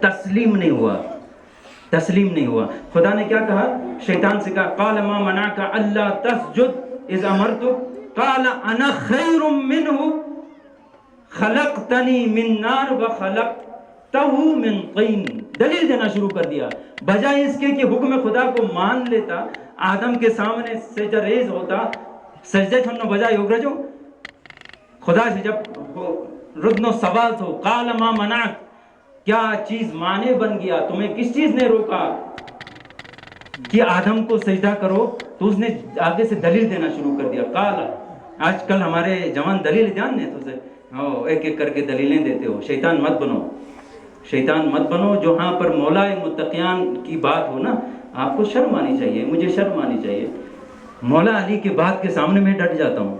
تسلیم نہیں ہوا، تسلیم نہیں ہوا۔ خدا نے کیا کہا؟ شیطان سے کہا قال ما منعک الا تسجد اذ امرتک قال انا خیر منہ خلقتنی من نار وخلقتہ من طین۔ دلیل دینا شروع کر دیا، بجائے اس کے کہ حکم خدا کو مان لیتا، آدم کے سامنے سجدہ ریز ہوتا، سجدے چھوڑنے بجائے اگرجو خدا سے جب ردن و سوال تو قال ما منعک، کیا چیز مانے بن گیا، تمہیں کس چیز نے روکا کہ آدم کو سجدہ کرو؟ تو اس نے آگے سے دلیل دینا شروع کر دیا۔ قال، آج کل ہمارے جوان دلیل جاننے تو ایک ایک کر کے دلیلیں دیتے ہو۔ شیطان مت بنو، شیطان مت بنو۔ جہاں پر مولا متقیان کی بات ہو نا، آپ کو شرم آنی چاہیے، مجھے شرم آنی چاہیے۔ مولا علی کی بات کے سامنے میں ڈٹ جاتا ہوں،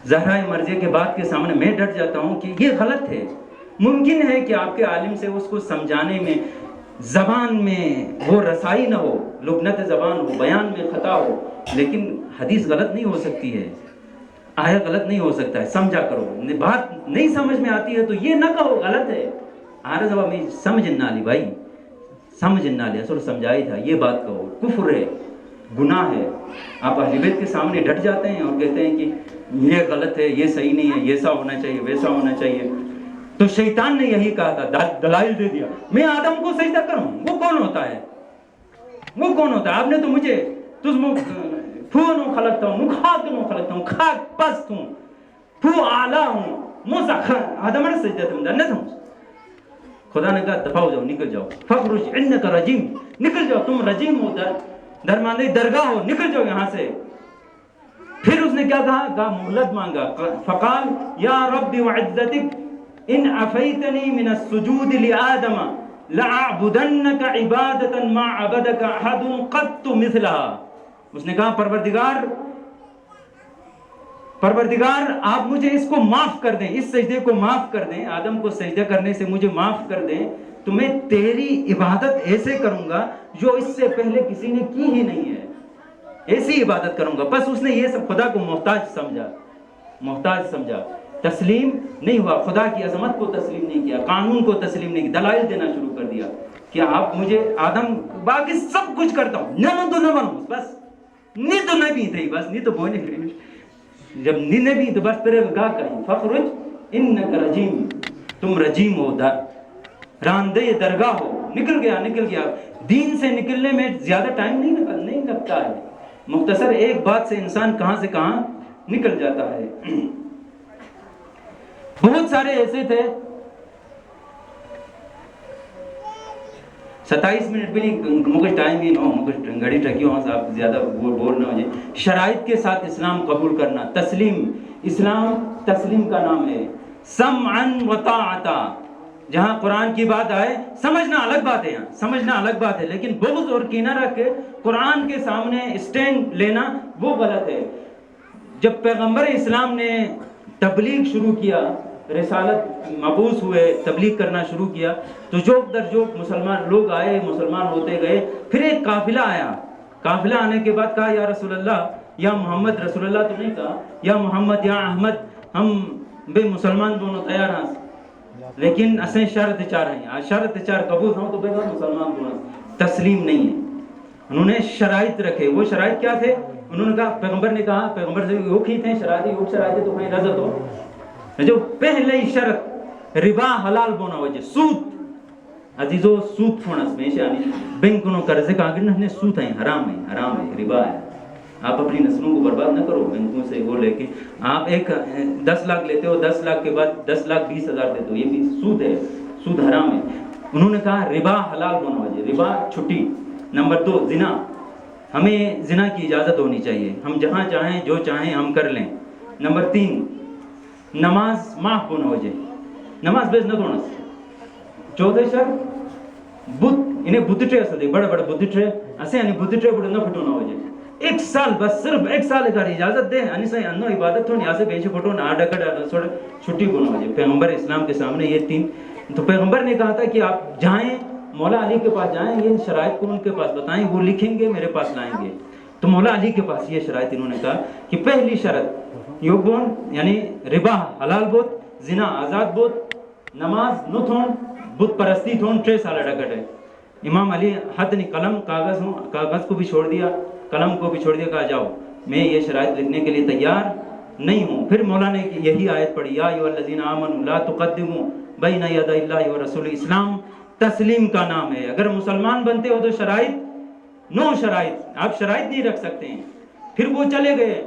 زہرا مرضیہ کے بات کے سامنے میں ڈٹ جاتا ہوں کہ یہ غلط ہے۔ ممکن ہے کہ آپ کے عالم سے اس کو سمجھانے میں، زبان میں وہ رسائی نہ ہو، لبنت زبان ہو، بیان میں خطا ہو، لیکن حدیث غلط نہیں ہو سکتی ہے، آیا غلط نہیں ہو سکتا ہے، سمجھا کرو۔ بات نہیں سمجھ میں آتی ہے تو یہ نہ کہو غلط ہے، آرہ زبا میں سمجھنا لی بھائی، سمجھنا لی، اصل سمجھائی تھا، یہ بات کہو، کفر ہے، گناہ ہے۔ آپ اہل بیت کے سامنے ڈٹ جاتے ہیں اور کہتے ہیں کہ یہ غلط ہے، یہ صحیح نہیں ہے، ایسا ہونا چاہیے، ویسا ہونا چاہیے۔ تو شیطان نے یہی کہا تھا، دلائل دے دیا، میں آدم کو سجدہ کروں، وہ کون ہوتا ہے؟ وہ کون ہوتا ہے؟ آپ نے تو مجھے پھونو خلقتا ہوں، مخاطنو خلقتا ہوں، خاک پست ہوں، پھو آلہ ہوں، موسیٰ آدم نے سجدہ تم جنت ہوں۔ خدا نے کہا دفاع ہو جاؤ، نکل جاؤ، فخرج انک رجیم، نکل جاؤ، تم رجیم ہو، درماندی درگاہ ہو، نکل جاؤ یہاں سے۔ پھر اس نے کیا کہا؟ مہلت مانگا، فقال یا رب وعزتک ان عفیتنی من السجود لآدم لأعبدنک عبادتا ما عبدک احد قط مثلها۔ اس نے کہا پروردگار آپ مجھے اس کو معاف کر دیں، اس سجدے کو معاف کر دیں، آدم کو سجدہ کرنے سے مجھے معاف کر دیں، تو میں تیری عبادت ایسے کروں گا جو اس سے پہلے کسی نے کی ہی نہیں ہے، ایسی عبادت کروں گا۔ بس اس نے یہ سب خدا کو محتاج سمجھا، محتاج سمجھا، تسلیم نہیں ہوا، خدا کی عظمت کو تسلیم نہیں کیا، قانون کو تسلیم نہیں کیا، دلائل دینا شروع کر دیا کہ آپ مجھے آدم باقی سب کچھ کرتا ہوں، نہ تو نہ بنوں، بس نہیں تو نہ بھی تھی، بس نہیں تو بونے پھر جب نہیں بھی تو بس تیرے گاہ کہیں فخرج انک رجیم، تم رجیم ہو، راندے درگاہ ہو، نکل گیا۔ دین سے نکلنے میں زیادہ ٹائم نہیں لگتا ہے، مختصر ایک بات سے انسان کہاں سے کہاں نکل جاتا ہے۔ بہت سارے ایسے تھے، 27 منٹ بھی نہیں، مجھے ٹائم ہی نہ ہو، مجھے گھڑی ٹھکی ہو، آپ زیادہ بور نہ ہو جائے۔ شرائط کے ساتھ اسلام قبول کرنا، تسلیم، اسلام تسلیم کا نام ہے، سمعا و طاعتا۔ جہاں قرآن کی بات آئے، سمجھنا الگ بات ہے، سمجھنا الگ بات ہے، لیکن بغض اور کینہ رکھ کے قرآن کے سامنے اسٹینڈ لینا وہ غلط ہے۔ جب پیغمبر اسلام نے تبلیغ شروع کیا، رسالت مبعوث ہوئے، تبلیغ کرنا شروع کیا، تو جوک در جوک مسلمان لوگ آئے، مسلمان ہوتے گئے۔ پھر ایک قافلہ آیا، قافلہ آنے کے بعد کہا یا رسول اللہ، یا محمد، رسول اللہ تو نہیں کہا، یا محمد یا احمد، ہم بے مسلمان دونوں تیار ہیں، لیکن اسیں شرط چار ہیں، شرط چار قبول ہوں تو بے مسلمان دونوں تسلیم نہیں ہے۔ انہوں نے شرائط رکھے، وہ شرائط کیا تھے؟ انہوں نے کہا، پیغمبر نے کہا، پیغمبر سے یوک ہی تھے شرائط تو کہیں رضت ہو، جو پہلے ہی شرط ربا حلال بونا وجہ، سود عزیزو، سود فونس میں یعنی بینک کو قرضے کا آگے نہ سود ہے، حرام ہے، ربا ہے۔ آپ اپنی نسلوں کو برباد نہ کرو بینکوں سے وہ لے کے، آپ ایک 10 لاکھ لیتے ہو، 10 لاکھ کے بعد 10 لاکھ 20 ہزار دیتے ہو، یہ بھی سود ہے، سود حرام ہے۔ انہوں نے کہا ربا حلال بونا وجہ، ربا چھٹی۔ نمبر 2 زنا، ہمیں زنا کی اجازت ہونی چاہیے، ہم جہاں چاہیں جو چاہیں ہم کر لیں۔ نمبر 3 نماز معاف ہونا وجہ، نماز بیس نہ ہونا۔ 14 شرط بدھ، انہیں بدھٹے اصل دے، بڑے بدھٹے اسے یعنی بدھٹے بڑے نہ پھٹونا وجہ، 1 سال بس، صرف 1 سال اگر اجازت دے یعنی سے انو عبادت تھوڑی یہاں سے بیچے پھٹو نہ ڈکڑ چھٹی ہونا وجہ۔ پیغمبر اسلام کے سامنے یہ 3، تو پیغمبر نے کہا تھا کہ آپ جائیں مولا علی کے پاس جائیں، یہ شرائط کو ان کے پاس بتائیں، وہ لکھیں گے میرے پاس لائیں گے۔ تو مولا علی کے پاس یہ شرائط انہوں نے کہا کہ پہلی شرط یوگون یعنی ربا حلال بوت، زنا آزاد بوت، نماز نتھون بت پرستی تھون 3 سال ڈکٹ ہے. امام علی حد نہیں قلم کاغذ کو بھی چھوڑ دیا, قلم کو بھی چھوڑ دیا, کہا جاؤ میں یہ شرائط لکھنے کے لیے تیار نہیں ہوں. پھر مولا نے یہی آیت پڑھی, یا ایھا الذین آمنوا لا تقدموا بین یدی اللہ ورسولہ. اسلام تسلیم کا نام ہے. اگر مسلمان بنتے ہو تو شرائط 9 شرائط, آپ شرائط نہیں رکھ سکتے ہیں. پھر وہ چلے گئے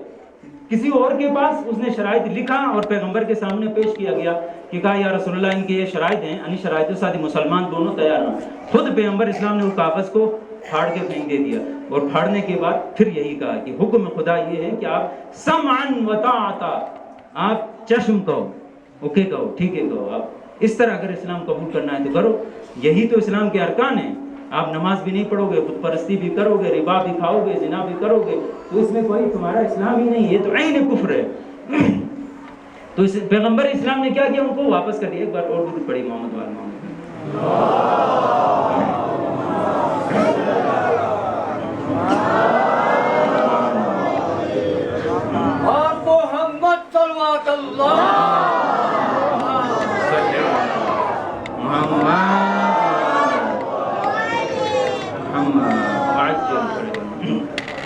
کسی اور کے پاس, اس نے شرائط لکھا اور پیغمبر کے سامنے پیش کیا گیا کہ کہا یا رسول اللہ ان کے یہ شرائط ہیں, یعنی شرائط ساتھ مسلمان دونوں تیار ہیں. خود پیغمبر اسلام نے اس کاغذ کو پھاڑ کے پھینک دے دیا, اور پھاڑنے کے بعد پھر یہی کہا کہ حکم خدا یہ ہے کہ آپ سمعا وطاعتا, آپ چشم کہو, اوکے کہو, ٹھیک ہے کہو. آپ اس طرح اگر اسلام قبول کرنا ہے تو کرو. یہی تو اسلام کے ارکان ہیں. آپ نماز بھی نہیں پڑھو گے, بت پرستی بھی کرو گے, ربا بھی کھاؤ گے, زنا بھی کرو گے, تو اس میں کوئی تمہارا اسلام ہی نہیں, یہ تو عین کفر ہے. تو اس پیغمبر اسلام نے کیا کیا, ان کو واپس کر دیا. ایک بار اور درود پڑھی محمد وال محمد. آپ محمد صلوات اللہ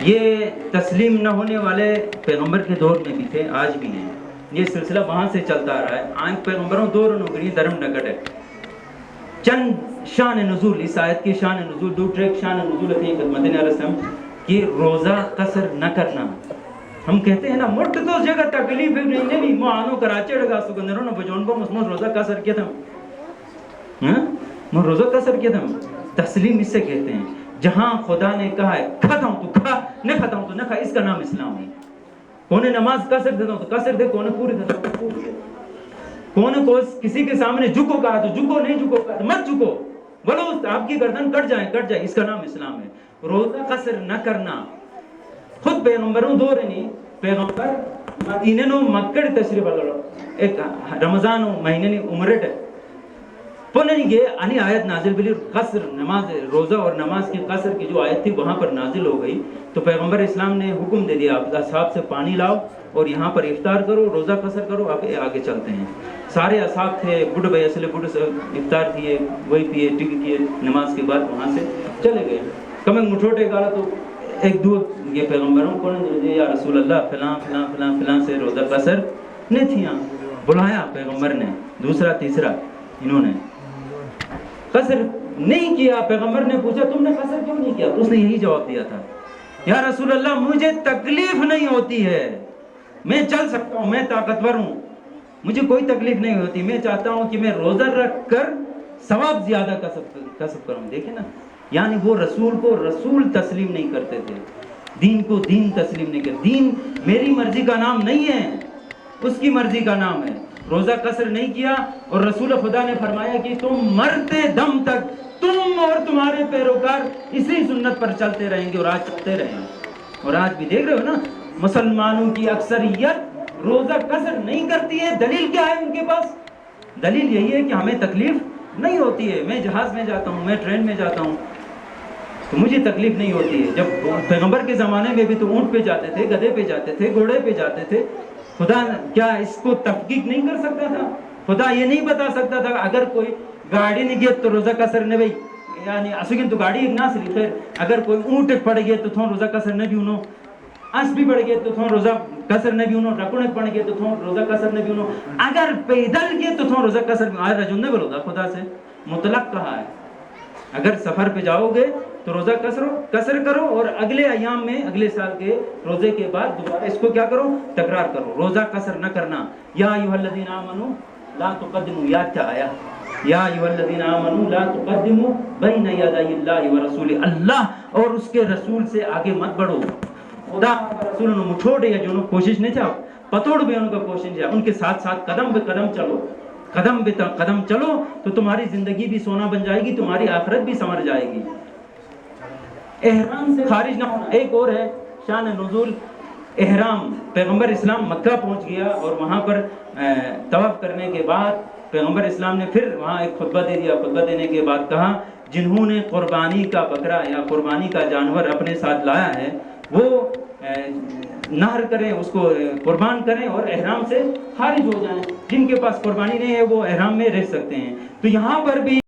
یہ تسلیم نہ ہونے والے پیغمبر کے دور میں بھی تھے, آج بھی ہیں. یہ سلسلہ وہاں سے چلتا آ رہا ہے. آئیں پیغمبروں دور نوکری دھرم نکٹ ہے. چند شان نزول, اس آیت کی شان نزول, دوسرے شان نزول ہے خدمت عرض ہم کہ روزہ قصر نہ کرنا. ہم کہتے ہیں نا مٹ تو جگہ تکلیف نہیں بھی مانو کراچے ڈگا سکندروں نہ بجون کو مسمو روزہ قصر کیا تھا, میں روزہ قصر کیا تھا. تسلیم اس سے کہتے ہیں جہاں خدا نے کہا ہے کھاتا ہوں تو کھا, نہ کھاتا ہوں تو نہ کھا, اس کا نام اسلام ہے. کونے نماز قصر دیتا ہوں تو قصر دے, کونے پوری دیتا ہوں تو پوری دے. کونے کو کسی کے سامنے جھکو کہا تو جھکو, نہیں جھکو کہا تو مت جھکو, بولو آپ کی گردن کٹ جائے, اس کا نام اسلام ہے. روزہ قصر نہ کرنا. خود پیغمبروں دور نہیں, پیغمبر مدینے نو مکڑ تشریف لو, ایک رمضان مہینے نے عمرٹ ہے پنن یہ انی آیت نازل بلی قصر نماز روزہ اور نماز کی قصر کی جو آیت تھی وہاں پر نازل ہو گئی. تو پیغمبر اسلام نے حکم دے دیا آپ اصحاب سے پانی لاؤ اور یہاں پر افطار کرو, روزہ قصر کرو. آپ آگے چلتے ہیں. سارے اصحاب تھے, بڑھ بھائی اصل بڑھ افطار کیے, وہی پیے, ٹک کیے, نماز کے بعد وہاں سے چلے گئے. کم ایک مٹھوٹے گالا تو ایک دو یہ پیغمبروں کو یا رسول اللہ فلاں فلاں فلاں فلاں سے روزہ قصر نہیں تھیاں. بلایا پیغمبر نے, دوسرا تیسرا انہوں نے قصر نہیں کیا. پیغمبر نے پوچھا تم نے قصر کیوں نہیں کیا؟ اس نے یہی جواب دیا تھا, یا رسول اللہ مجھے تکلیف نہیں ہوتی ہے, میں چل سکتا ہوں, میں طاقتور ہوں, مجھے کوئی تکلیف نہیں ہوتی. میں چاہتا ہوں کہ میں روزہ رکھ کر ثواب زیادہ کسب کروں. دیکھیں نا, یعنی وہ رسول کو رسول تسلیم نہیں کرتے تھے, دین کو دین تسلیم نہیں کرتے. دین میری مرضی کا نام نہیں ہے, اس کی مرضی کا نام ہے. روزہ قصر نہیں کیا, اور رسول خدا نے فرمایا کہ تم مرتے دم تک تم اور تمہارے پیروکار اسی سنت پر چلتے رہیں گے, اور آج چلتے رہیں گے. اور آج بھی دیکھ رہے ہو نا, مسلمانوں کی اکثریت روزہ قصر نہیں کرتی ہے. دلیل کیا ہے ان کے پاس؟ دلیل یہی ہے کہ ہمیں تکلیف نہیں ہوتی ہے. میں جہاز میں جاتا ہوں, میں ٹرین میں جاتا ہوں تو مجھے تکلیف نہیں ہوتی ہے. جب پیغمبر کے زمانے میں بھی تو اونٹ پہ جاتے تھے, گدھے پہ جاتے تھے, گھوڑے پہ جاتے تھے. خدا کیا اس کو تحقیق نہیں کر سکتا تھا؟ خدا یہ نہیں بتا سکتا تھا اگر کوئی گاڑی نہیں گیا تو روزہ قصر نہ بھئی, یعنی اسکن تو گاڑی ایک نہ سلی خیر, اگر کوئی اونٹ پڑ گیا تو تھون روزہ قصر نہ بھی انہوں, اس بھی پڑ گیا تو تھون روزہ قصر نہ بھی انہوں, رکونے پڑ گیا تو تھون روزہ قصر نہ بھی انہوں, اگر پیدل گیا تو تھون روزہ قصر بھی. آج رجل نے بولو خدا سے مطلق کہا ہے اگر سفر پہ جاؤ گے تو روزہ قصر کرو, اور اگلے ایام میں اگلے سال کے روزے کے بعد دوبارہ اس کو کیا کرو, تکرار کرو. روزہ قصر نہ کرنا. یا ایھا الذین آمنوا لا تقدموا, یاد کیا آیا, یا ایھا الذین آمنوا لا تقدموا بین یدی اللہ ورسولہ, اللہ اور اس کے رسول سے آگے مت بڑھو. خدا رسول نے مٹھوڑ یا جو کوشش نہیں تھا, پتوڑ بھی ان کا کوشش نہیں, ان کے ساتھ ساتھ قدم بے قدم چلو, قدم بے قدم چلو تو تمہاری زندگی بھی سونا بن جائے گی, تمہاری آخرت بھی سنور جائے گی. احرام سے خارج نہ ہونا. ایک اور ہے شان نزول احرام. پیغمبر اسلام مکہ پہنچ گیا, اور وہاں پر طواف کرنے کے بعد پیغمبر اسلام نے پھر وہاں ایک خطبہ دے دیا. خطبہ دینے کے بعد کہا جنہوں نے قربانی کا بکرا یا قربانی کا جانور اپنے ساتھ لایا ہے وہ نہر کریں, اس کو قربان کریں اور احرام سے خارج ہو جائیں. جن کے پاس قربانی نہیں ہے وہ احرام میں رہ سکتے ہیں. تو یہاں پر بھی